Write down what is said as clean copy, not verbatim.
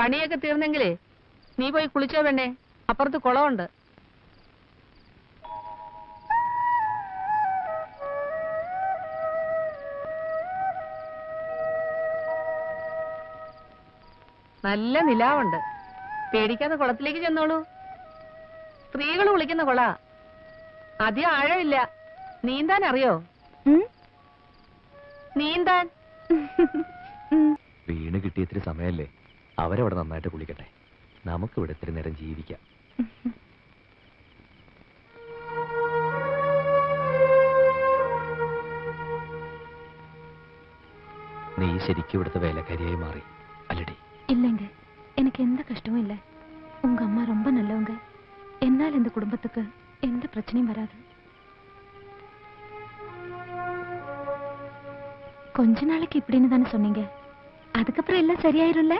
പണിയൊക്കെ തീർന്നെങ്കിലേ നീ പോയി കുളിച്ചോ പെണ്ണേ, അപ്പുറത്ത് കുളമുണ്ട്. നല്ല നിലാവുണ്ട്, പേടിക്കാതെ കുളത്തിലേക്ക് ചെന്നോളൂ. സ്ത്രീകൾ കുളിക്കുന്ന കുള, അധികം ആഴമില്ല. നീന്താൻ അറിയോ? നീന്താൻ വീണ് കിട്ടിയ ഇത്തിരി സമയല്ലേ, അവരവിടെ നന്നായിട്ട് കുളിക്കട്ടെ. നമുക്കിവിടെ ഇത്തിരി നേരം ജീവിക്കാം. നീ ശരിക്കും ഇവിടുത്തെ വേലക്കാരിയായി മാറി അല്ലടി? இல்லைங்க, எனக்கு எந்த கஷ்டமும் இல்லை. உங்க அம்மா ரொம்ப நல்லவங்க. என்னால் இந்த குடும்பத்துக்கு எந்த பிரச்சனையும் வராது. கொஞ்ச நாளைக்கு இப்படின்னு தானே சொன்னீங்க, அதுக்கப்புறம் எல்லாம் சரியாயிரும்ல?